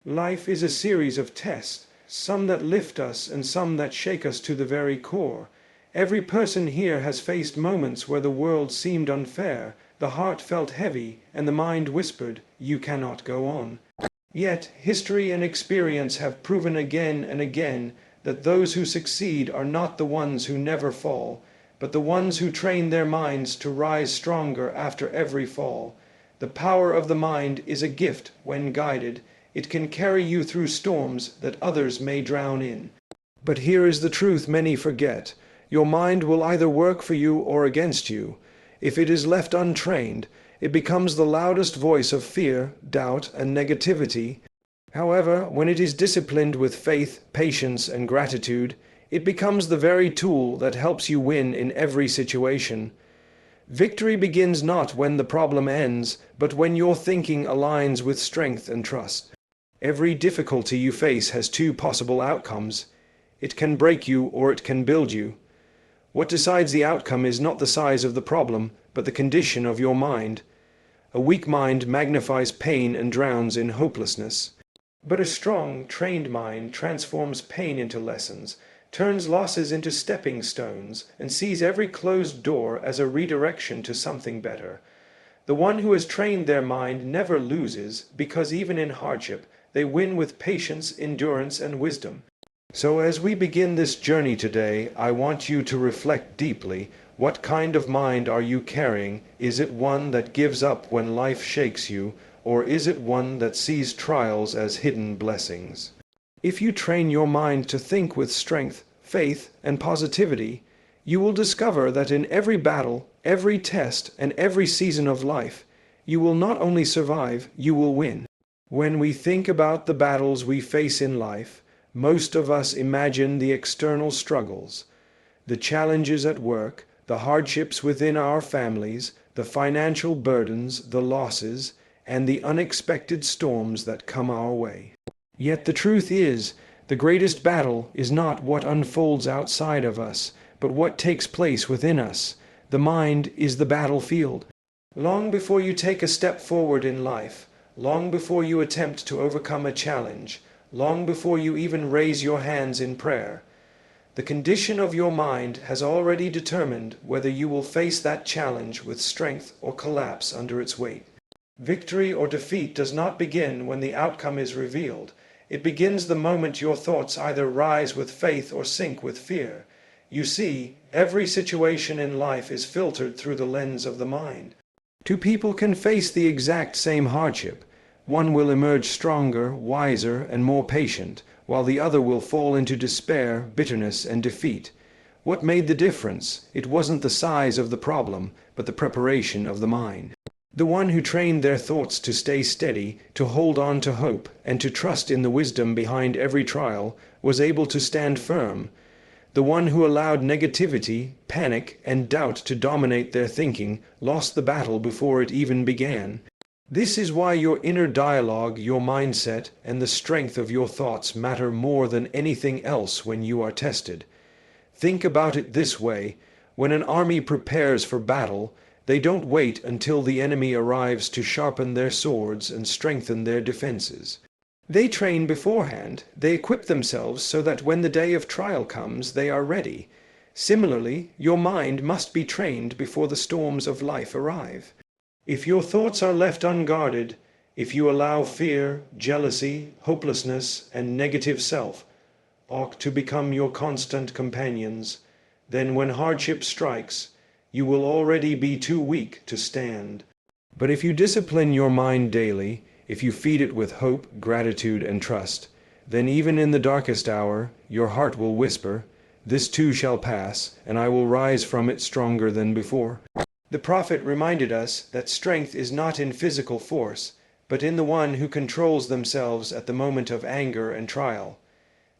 Life is a series of tests, some that lift us and some that shake us to the very core. Every person here has faced moments where the world seemed unfair, the heart felt heavy, and the mind whispered, "You cannot go on." Yet, history and experience have proven again and again that those who succeed are not the ones who never fall, but the ones who train their minds to rise stronger after every fall. The power of the mind is a gift when guided. It can carry you through storms that others may drown in. But here is the truth many forget. Your mind will either work for you or against you. If it is left untrained, it becomes the loudest voice of fear, doubt, and negativity. However, when it is disciplined with faith, patience, and gratitude, it becomes the very tool that helps you win in every situation. Victory begins not when the problem ends, but when your thinking aligns with strength and trust. Every difficulty you face has two possible outcomes. It can break you or it can build you. What decides the outcome is not the size of the problem, but the condition of your mind. A weak mind magnifies pain and drowns in hopelessness. But a strong, trained mind transforms pain into lessons, turns losses into stepping stones, and sees every closed door as a redirection to something better. The one who has trained their mind never loses, because even in hardship, they win with patience, endurance, and wisdom. So as we begin this journey today, I want you to reflect deeply. What kind of mind are you carrying? Is it one that gives up when life shakes you, or is it one that sees trials as hidden blessings? If you train your mind to think with strength, faith, and positivity, you will discover that in every battle, every test, and every season of life, you will not only survive, you will win. When we think about the battles we face in life, most of us imagine the external struggles, the challenges at work, the hardships within our families, the financial burdens, the losses, and the unexpected storms that come our way. Yet the truth is, the greatest battle is not what unfolds outside of us, but what takes place within us. The mind is the battlefield. Long before you take a step forward in life, long before you attempt to overcome a challenge, long before you even raise your hands in prayer, the condition of your mind has already determined whether you will face that challenge with strength or collapse under its weight. Victory or defeat does not begin when the outcome is revealed. It begins the moment your thoughts either rise with faith or sink with fear. You see, every situation in life is filtered through the lens of the mind. Two people can face the exact same hardship. One will emerge stronger, wiser, and more patient, while the other will fall into despair, bitterness, and defeat. What made the difference? It wasn't the size of the problem, but the preparation of the mind. The one who trained their thoughts to stay steady, to hold on to hope, and to trust in the wisdom behind every trial, was able to stand firm. The one who allowed negativity, panic, and doubt to dominate their thinking lost the battle before it even began. This is why your inner dialogue, your mindset, and the strength of your thoughts matter more than anything else when you are tested. Think about it this way: when an army prepares for battle, they don't wait until the enemy arrives to sharpen their swords and strengthen their defenses. They train beforehand. They equip themselves so that when the day of trial comes, they are ready. Similarly, your mind must be trained before the storms of life arrive. If your thoughts are left unguarded, if you allow fear, jealousy, hopelessness, and negative self-talk to become your constant companions, then when hardship strikes, you will already be too weak to stand. But if you discipline your mind daily, if you feed it with hope, gratitude, and trust, then even in the darkest hour, your heart will whisper, "This too shall pass, and I will rise from it stronger than before." The prophet reminded us that strength is not in physical force, but in the one who controls themselves at the moment of anger and trial.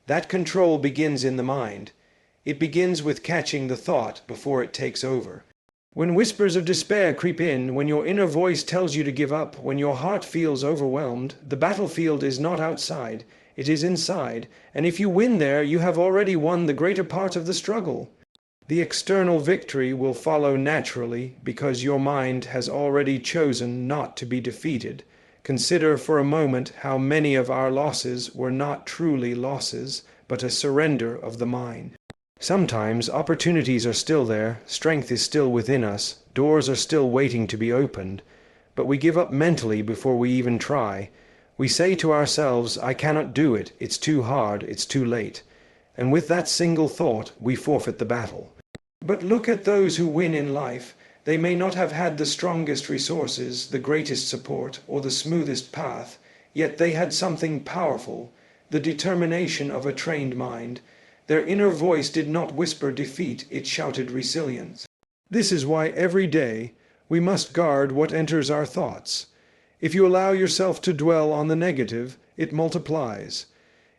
That control begins in the mind. It begins with catching the thought before it takes over. When whispers of despair creep in, when your inner voice tells you to give up, when your heart feels overwhelmed, the battlefield is not outside, it is inside, and if you win there, you have already won the greater part of the struggle. The external victory will follow naturally because your mind has already chosen not to be defeated. Consider for a moment how many of our losses were not truly losses, but a surrender of the mind. Sometimes opportunities are still there, strength is still within us, doors are still waiting to be opened, but we give up mentally before we even try. We say to ourselves, I cannot do it, it's too hard, it's too late. And with that single thought, we forfeit the battle. But look at those who win in life. They may not have had the strongest resources, the greatest support, or the smoothest path, yet they had something powerful, the determination of a trained mind. Their inner voice did not whisper defeat, it shouted resilience. This is why every day we must guard what enters our thoughts. If you allow yourself to dwell on the negative, it multiplies.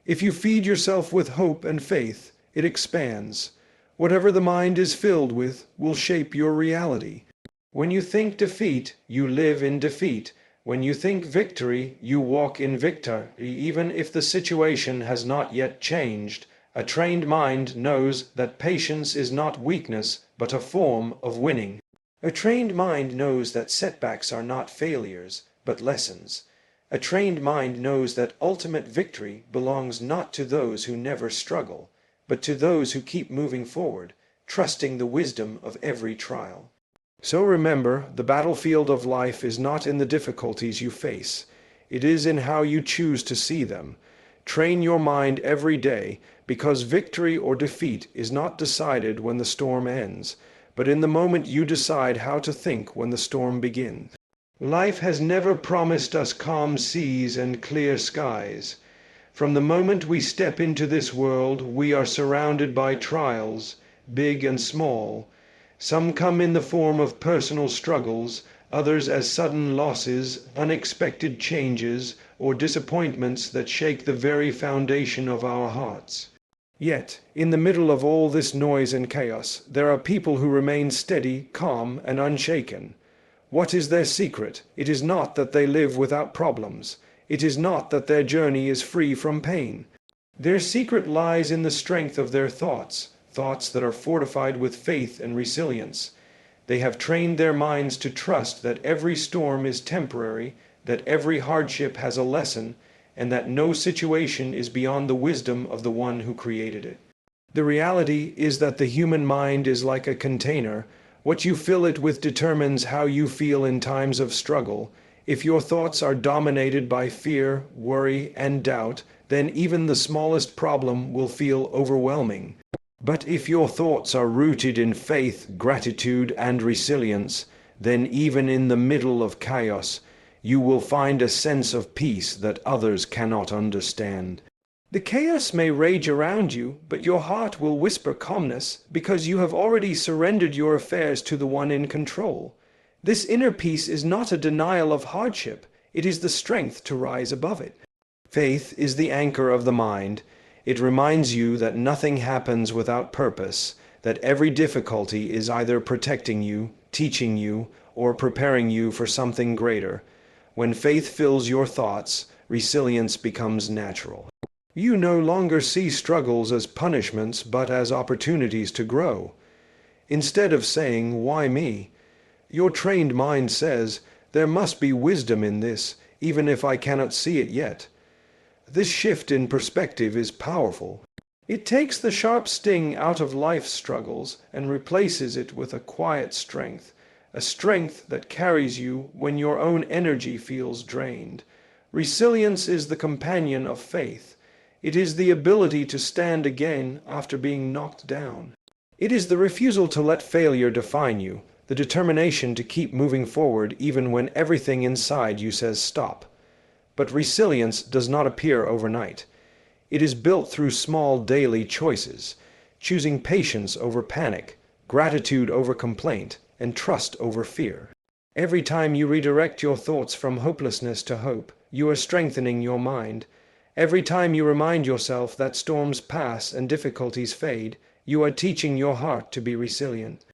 If you feed yourself with hope and faith, it expands. Whatever the mind is filled with will shape your reality. When you think defeat, you live in defeat. When you think victory, you walk in victory, even if the situation has not yet changed. A trained mind knows that patience is not weakness, but a form of winning. A trained mind knows that setbacks are not failures, but lessons. A trained mind knows that ultimate victory belongs not to those who never struggle, but to those who keep moving forward, trusting the wisdom of every trial. So remember, the battlefield of life is not in the difficulties you face. It is in how you choose to see them. Train your mind every day, because victory or defeat is not decided when the storm ends, but in the moment you decide how to think when the storm begins. Life has never promised us calm seas and clear skies. From the moment we step into this world, we are surrounded by trials, big and small. Some come in the form of personal struggles, others as sudden losses, unexpected changes, or disappointments that shake the very foundation of our hearts. Yet, in the middle of all this noise and chaos, there are people who remain steady, calm, and unshaken. What is their secret? It is not that they live without problems. It is not that their journey is free from pain. Their secret lies in the strength of their thoughts, thoughts that are fortified with faith and resilience. They have trained their minds to trust that every storm is temporary, that every hardship has a lesson, and that no situation is beyond the wisdom of the one who created it. The reality is that the human mind is like a container. What you fill it with determines how you feel in times of struggle. If your thoughts are dominated by fear, worry, and doubt, then even the smallest problem will feel overwhelming. But if your thoughts are rooted in faith, gratitude, and resilience, then even in the middle of chaos, you will find a sense of peace that others cannot understand. The chaos may rage around you, but your heart will whisper calmness, because you have already surrendered your affairs to the one in control. This inner peace is not a denial of hardship, it is the strength to rise above it. Faith is the anchor of the mind. It reminds you that nothing happens without purpose, that every difficulty is either protecting you, teaching you, or preparing you for something greater. When faith fills your thoughts, resilience becomes natural. You no longer see struggles as punishments, but as opportunities to grow. Instead of saying, "Why me?" your trained mind says, "There must be wisdom in this, even if I cannot see it yet." This shift in perspective is powerful. It takes the sharp sting out of life's struggles and replaces it with a quiet strength, a strength that carries you when your own energy feels drained. Resilience is the companion of faith. It is the ability to stand again after being knocked down. It is the refusal to let failure define you, the determination to keep moving forward even when everything inside you says stop. But resilience does not appear overnight. It is built through small daily choices, choosing patience over panic, gratitude over complaint, and trust over fear. Every time you redirect your thoughts from hopelessness to hope, you are strengthening your mind. Every time you remind yourself that storms pass and difficulties fade, you are teaching your heart to be resilient.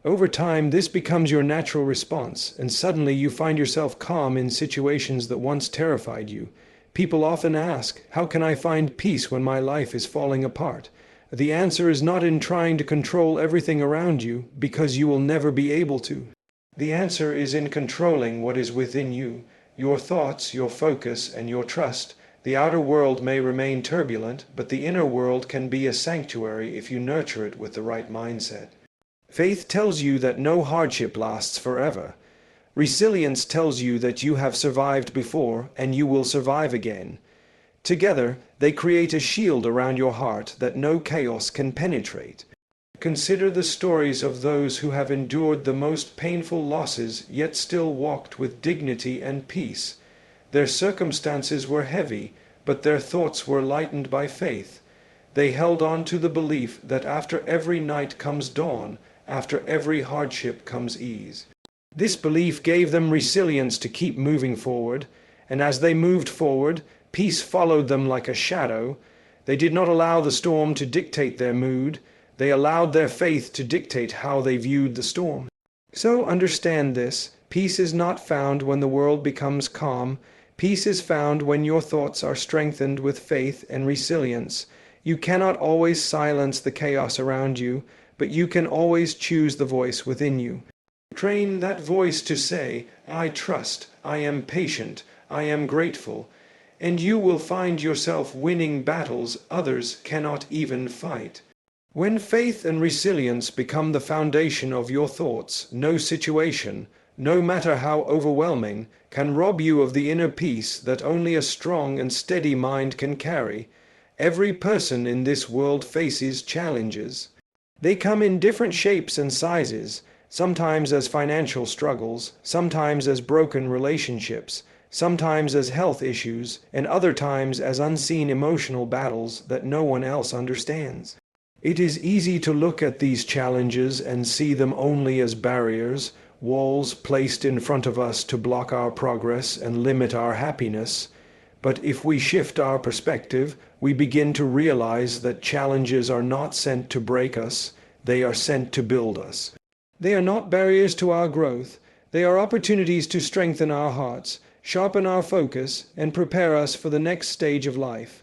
Over time, this becomes your natural response, and suddenly you find yourself calm in situations that once terrified you. People often ask, "How can I find peace when my life is falling apart?" The answer is not in trying to control everything around you, because you will never be able to. The answer is in controlling what is within you, Your thoughts, your focus, and your trust. The outer world may remain turbulent, but the inner world can be a sanctuary if you nurture it with the right mindset. Faith tells you that no hardship lasts forever. Resilience tells you that you have survived before and you will survive again. Together, they create a shield around your heart that no chaos can penetrate. Consider the stories of those who have endured the most painful losses yet still walked with dignity and peace. Their circumstances were heavy, but their thoughts were lightened by faith. They held on to the belief that after every night comes dawn, after every hardship comes ease. This belief gave them resilience to keep moving forward, and as they moved forward, peace followed them like a shadow. They did not allow the storm to dictate their mood. They allowed their faith to dictate how they viewed the storm. So understand this: peace is not found when the world becomes calm. Peace is found when your thoughts are strengthened with faith and resilience. You cannot always silence the chaos around you, but you can always choose the voice within you. Train that voice to say, "I trust, I am patient, I am grateful," and you will find yourself winning battles others cannot even fight. When faith and resilience become the foundation of your thoughts, no situation, no matter how overwhelming, can rob you of the inner peace that only a strong and steady mind can carry. Every person in this world faces challenges. They come in different shapes and sizes, sometimes as financial struggles, sometimes as broken relationships, sometimes as health issues, and other times as unseen emotional battles that no one else understands. It is easy to look at these challenges and see them only as barriers, walls placed in front of us to block our progress and limit our happiness. But if we shift our perspective, we begin to realize that challenges are not sent to break us, they are sent to build us. They are not barriers to our growth, they are opportunities to strengthen our hearts, sharpen our focus, and prepare us for the next stage of life.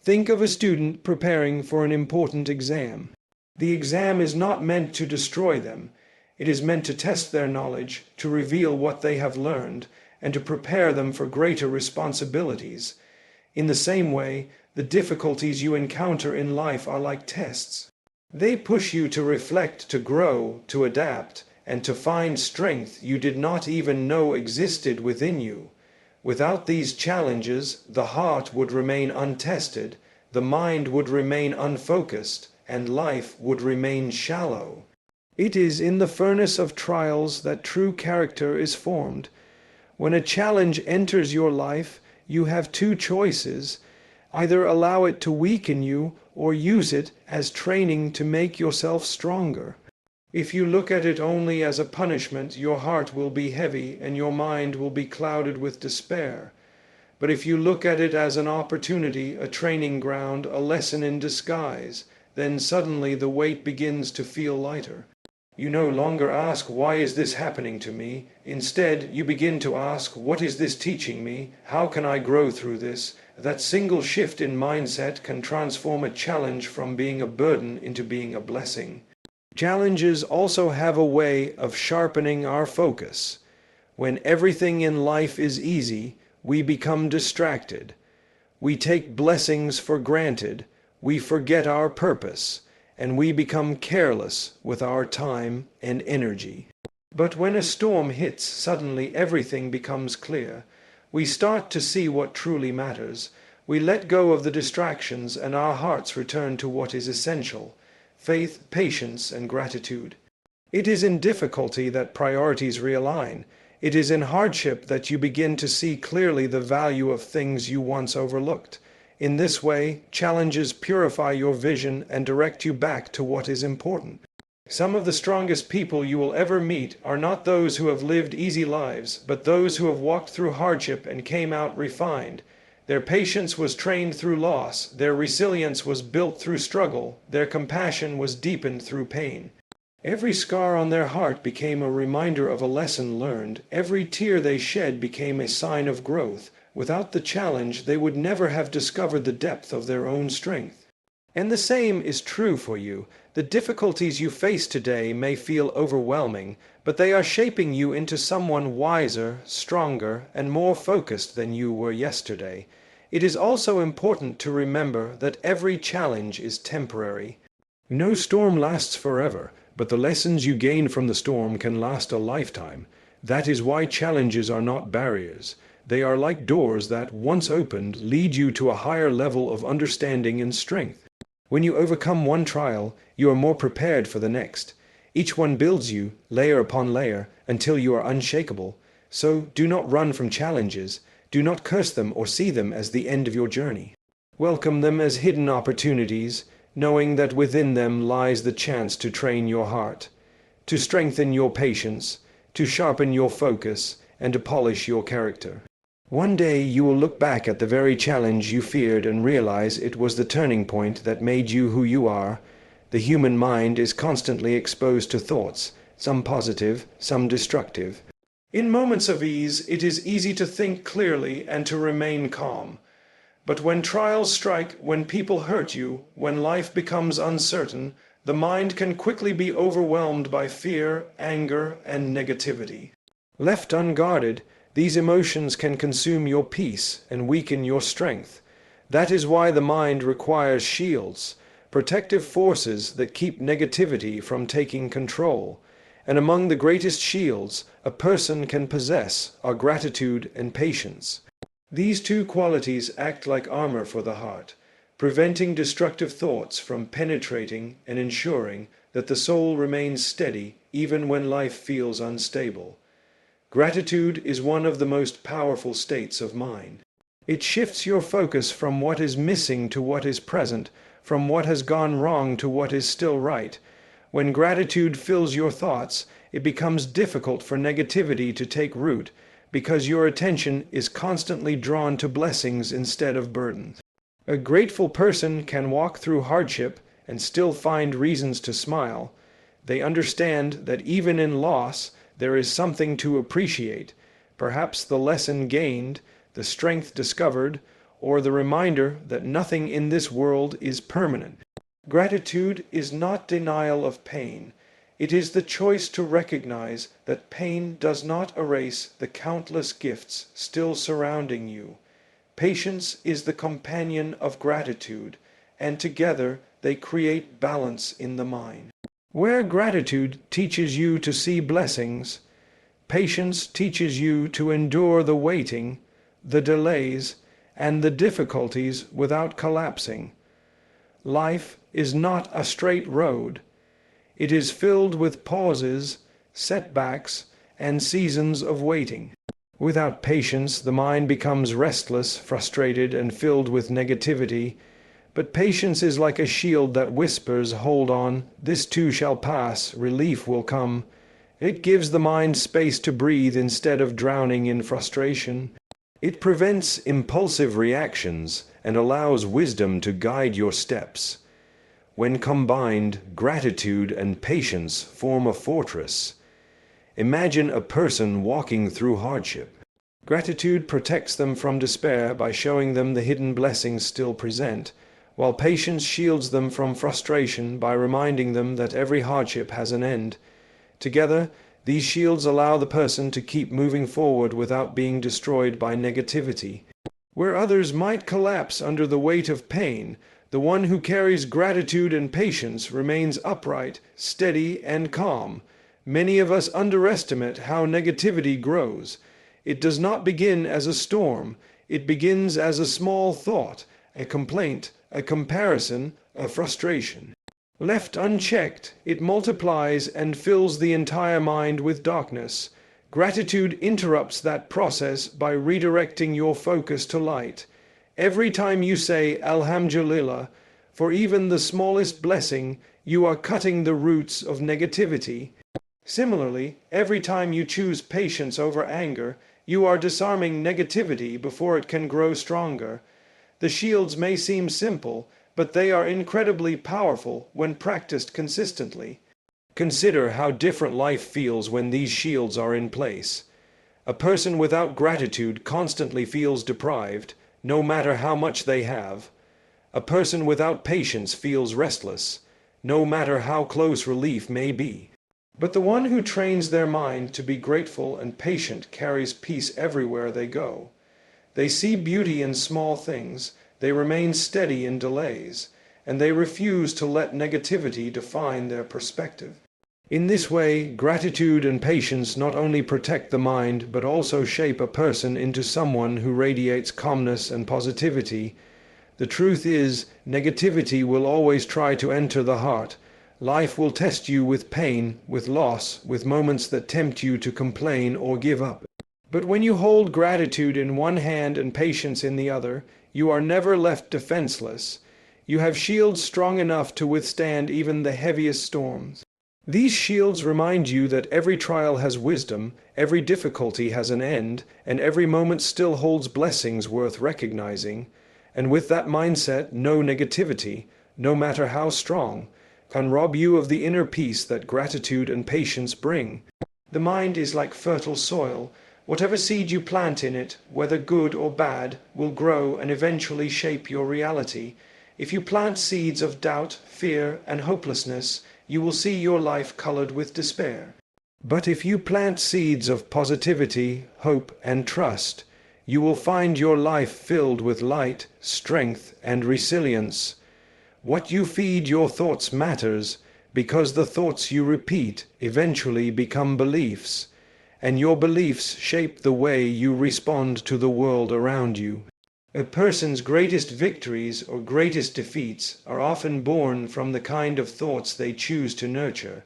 Think of a student preparing for an important exam. The exam is not meant to destroy them. It is meant to test their knowledge, to reveal what they have learned, and to prepare them for greater responsibilities. In the same way, the difficulties you encounter in life are like tests. They push you to reflect, to grow, to adapt, and to find strength you did not even know existed within you. Without these challenges, the heart would remain untested, the mind would remain unfocused, and life would remain shallow. It is in the furnace of trials that true character is formed. When a challenge enters your life, you have two choices: either allow it to weaken you or use it as training to make yourself stronger. If you look at it only as a punishment, your heart will be heavy and your mind will be clouded with despair. But if you look at it as an opportunity, a training ground, a lesson in disguise, then suddenly the weight begins to feel lighter. You no longer ask, "Why is this happening to me?" Instead, you begin to ask, "What is this teaching me? How can I grow through this?" That single shift in mindset can transform a challenge from being a burden into being a blessing. Challenges also have a way of sharpening our focus. When everything in life is easy, we become distracted. We take blessings for granted, we forget our purpose, and we become careless with our time and energy. But when a storm hits, suddenly everything becomes clear. We start to see what truly matters. We let go of the distractions and our hearts return to what is essential: faith, patience, and gratitude. It is in difficulty that priorities realign. It is in hardship that you begin to see clearly the value of things you once overlooked. In this way, challenges purify your vision and direct you back to what is important. Some of the strongest people you will ever meet are not those who have lived easy lives, but those who have walked through hardship and came out refined. Their patience was trained through loss, their resilience was built through struggle, their compassion was deepened through pain. Every scar on their heart became a reminder of a lesson learned. Every tear they shed became a sign of growth. Without the challenge, they would never have discovered the depth of their own strength. And the same is true for you. The difficulties you face today may feel overwhelming, but they are shaping you into someone wiser, stronger, and more focused than you were yesterday. It is also important to remember that every challenge is temporary. No storm lasts forever, but the lessons you gain from the storm can last a lifetime. That is why challenges are not barriers. They are like doors that, once opened, lead you to a higher level of understanding and strength. When you overcome one trial, you are more prepared for the next. Each one builds you, layer upon layer, until you are unshakable. So do not run from challenges. Do not curse them or see them as the end of your journey. Welcome them as hidden opportunities, knowing that within them lies the chance to train your heart, to strengthen your patience, to sharpen your focus, and to polish your character. One day you will look back at the very challenge you feared and realize it was the turning point that made you who you are. The human mind is constantly exposed to thoughts, some positive, some destructive. In moments of ease, it is easy to think clearly and to remain calm. But when trials strike, when people hurt you, when life becomes uncertain, the mind can quickly be overwhelmed by fear, anger, and negativity. Left unguarded, these emotions can consume your peace and weaken your strength. That is why the mind requires shields, protective forces that keep negativity from taking control. And among the greatest shields a person can possess are gratitude and patience. These two qualities act like armor for the heart, preventing destructive thoughts from penetrating and ensuring that the soul remains steady even when life feels unstable. Gratitude is one of the most powerful states of mind. It shifts your focus from what is missing to what is present, from what has gone wrong to what is still right. When gratitude fills your thoughts, it becomes difficult for negativity to take root, because your attention is constantly drawn to blessings instead of burdens. A grateful person can walk through hardship and still find reasons to smile. They understand that even in loss, there is something to appreciate, perhaps the lesson gained, the strength discovered, or the reminder that nothing in this world is permanent. Gratitude is not denial of pain. It is the choice to recognize that pain does not erase the countless gifts still surrounding you. Patience is the companion of gratitude, and together they create balance in the mind. Where gratitude teaches you to see blessings, patience teaches you to endure the waiting, the delays, and the difficulties without collapsing. Life is not a straight road. It is filled with pauses, setbacks, and seasons of waiting. Without patience, the mind becomes restless, frustrated, and filled with negativity. But patience is like a shield that whispers, "Hold on, this too shall pass, relief will come." It gives the mind space to breathe instead of drowning in frustration. It prevents impulsive reactions and allows wisdom to guide your steps. When combined, gratitude and patience form a fortress. Imagine a person walking through hardship. Gratitude protects them from despair by showing them the hidden blessings still present, while patience shields them from frustration by reminding them that every hardship has an end. Together, these shields allow the person to keep moving forward without being destroyed by negativity. Where others might collapse under the weight of pain, the one who carries gratitude and patience remains upright, steady, and calm. Many of us underestimate how negativity grows. It does not begin as a storm. It begins as a small thought, a complaint, a comparison, a frustration. Left unchecked, it multiplies and fills the entire mind with darkness. Gratitude interrupts that process by redirecting your focus to light. Every time you say Alhamdulillah, for even the smallest blessing, you are cutting the roots of negativity. Similarly, every time you choose patience over anger, you are disarming negativity before it can grow stronger. The shields may seem simple, but they are incredibly powerful when practiced consistently. Consider how different life feels when these shields are in place. A person without gratitude constantly feels deprived, no matter how much they have. A person without patience feels restless, no matter how close relief may be. But the one who trains their mind to be grateful and patient carries peace everywhere they go. They see beauty in small things, they remain steady in delays, and they refuse to let negativity define their perspective. In this way, gratitude and patience not only protect the mind, but also shape a person into someone who radiates calmness and positivity. The truth is, negativity will always try to enter the heart. Life will test you with pain, with loss, with moments that tempt you to complain or give up. But when you hold gratitude in one hand and patience in the other, you are never left defenseless. You have shields strong enough to withstand even the heaviest storms. These shields remind you that every trial has wisdom, every difficulty has an end, and every moment still holds blessings worth recognizing. And with that mindset, no negativity, no matter how strong, can rob you of the inner peace that gratitude and patience bring. The mind is like fertile soil. Whatever seed you plant in it, whether good or bad, will grow and eventually shape your reality. If you plant seeds of doubt, fear, and hopelessness, you will see your life colored with despair. But if you plant seeds of positivity, hope, and trust, you will find your life filled with light, strength, and resilience. What you feed your thoughts matters, because the thoughts you repeat eventually become beliefs, and your beliefs shape the way you respond to the world around you. A person's greatest victories or greatest defeats are often born from the kind of thoughts they choose to nurture.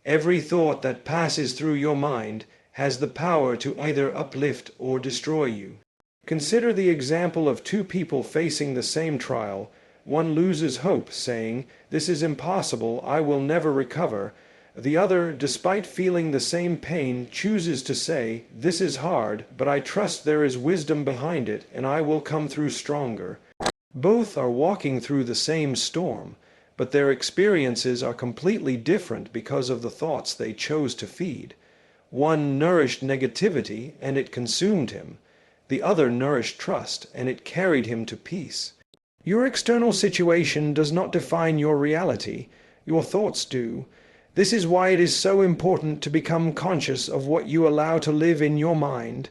Every thought that passes through your mind has the power to either uplift or destroy you. Consider the example of two people facing the same trial. One loses hope, saying, "This is impossible, I will never recover." The other, despite feeling the same pain, chooses to say, "This is hard, but I trust there is wisdom behind it, and I will come through stronger." Both are walking through the same storm, but their experiences are completely different because of the thoughts they chose to feed. One nourished negativity, and it consumed him. The other nourished trust, and it carried him to peace. Your external situation does not define your reality. Your thoughts do. This is why it is so important to become conscious of what you allow to live in your mind.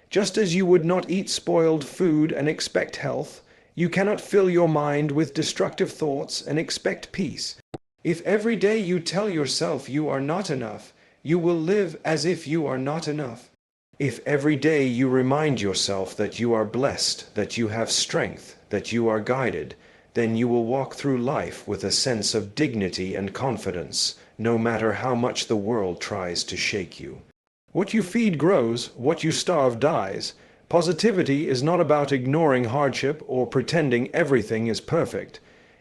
Just as you would not eat spoiled food and expect health, you cannot fill your mind with destructive thoughts and expect peace. If every day you tell yourself you are not enough, you will live as if you are not enough. If every day you remind yourself that you are blessed, that you have strength, that you are guided, then you will walk through life with a sense of dignity and confidence, no matter how much the world tries to shake you. What you feed grows, what you starve dies. Positivity is not about ignoring hardship or pretending everything is perfect.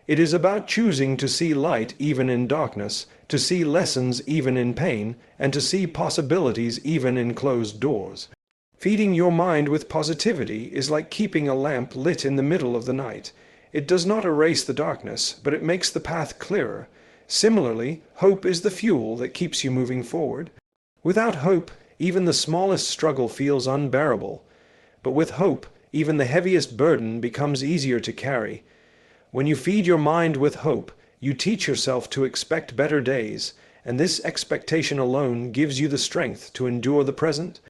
It is about choosing to see light even in darkness, to see lessons even in pain, and to see possibilities even in closed doors. Feeding your mind with positivity is like keeping a lamp lit in the middle of the night. It does not erase the darkness, but it makes the path clearer. Similarly, hope is the fuel that keeps you moving forward. Without hope, even the smallest struggle feels unbearable. But with hope, even the heaviest burden becomes easier to carry. When you feed your mind with hope, you teach yourself to expect better days, and this expectation alone gives you the strength to endure the present.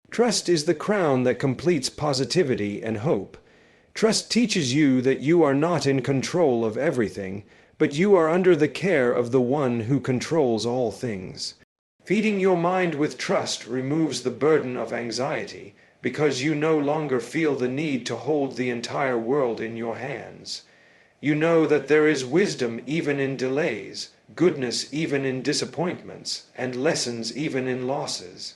Trust is the crown that completes positivity and hope. Trust teaches you that you are not in control of everything, but you are under the care of the one who controls all things. Feeding your mind with trust removes the burden of anxiety, because you no longer feel the need to hold the entire world in your hands. You know that there is wisdom even in delays, goodness even in disappointments, and lessons even in losses.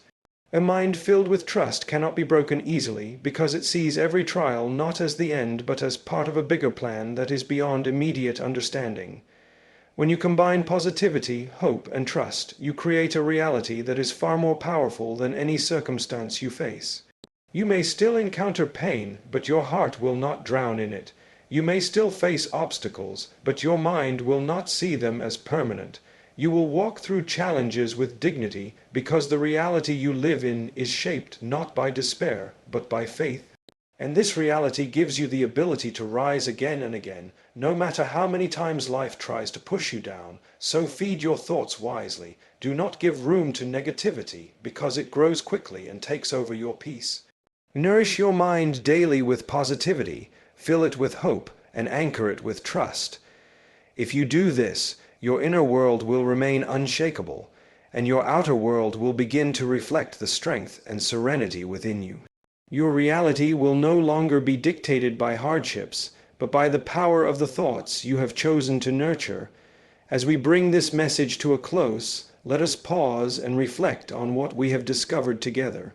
A mind filled with trust cannot be broken easily, because it sees every trial not as the end but as part of a bigger plan that is beyond immediate understanding. When you combine positivity, hope, and trust, you create a reality that is far more powerful than any circumstance you face. You may still encounter pain, but your heart will not drown in it. You may still face obstacles, but your mind will not see them as permanent. You will walk through challenges with dignity, because the reality you live in is shaped not by despair, but by faith. And this reality gives you the ability to rise again and again, no matter how many times life tries to push you down. So feed your thoughts wisely. Do not give room to negativity, because it grows quickly and takes over your peace. Nourish your mind daily with positivity, fill it with hope, and anchor it with trust. If you do this, your inner world will remain unshakable, and your outer world will begin to reflect the strength and serenity within you. Your reality will no longer be dictated by hardships, but by the power of the thoughts you have chosen to nurture. As we bring this message to a close, let us pause and reflect on what we have discovered together.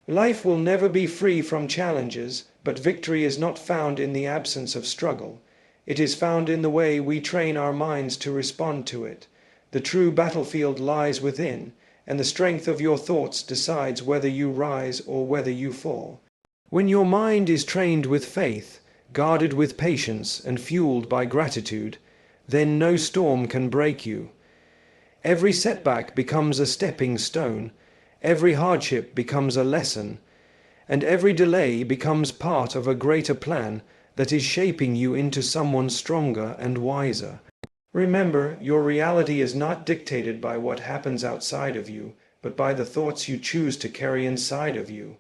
Life will never be free from challenges, but victory is not found in the absence of struggle. It is found in the way we train our minds to respond to it. The true battlefield lies within, and the strength of your thoughts decides whether you rise or whether you fall. When your mind is trained with faith, guarded with patience, and fueled by gratitude, then no storm can break you. Every setback becomes a stepping stone, every hardship becomes a lesson, and every delay becomes part of a greater plan that is shaping you into someone stronger and wiser. Remember, your reality is not dictated by what happens outside of you, but by the thoughts you choose to carry inside of you.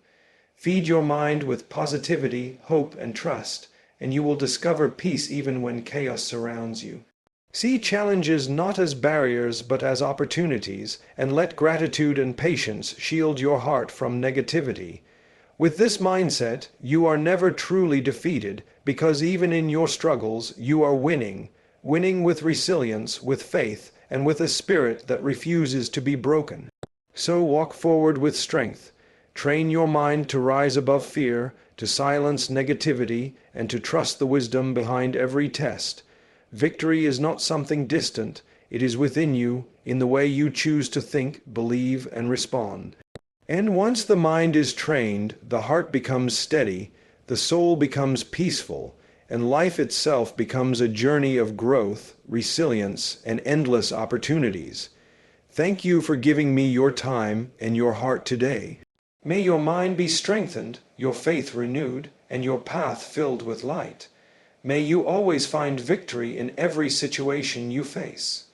Feed your mind with positivity, hope, and trust, and you will discover peace even when chaos surrounds you. See challenges not as barriers but as opportunities, and let gratitude and patience shield your heart from negativity. With this mindset, you are never truly defeated, because even in your struggles, you are winning with resilience, with faith, and with a spirit that refuses to be broken. So walk forward with strength. Train your mind to rise above fear, to silence negativity, and to trust the wisdom behind every test. Victory is not something distant, it is within you, in the way you choose to think, believe, and respond. And once the mind is trained, the heart becomes steady, the soul becomes peaceful, and life itself becomes a journey of growth, resilience, and endless opportunities. Thank you for giving me your time and your heart today. May your mind be strengthened, your faith renewed, and your path filled with light. May you always find victory in every situation you face.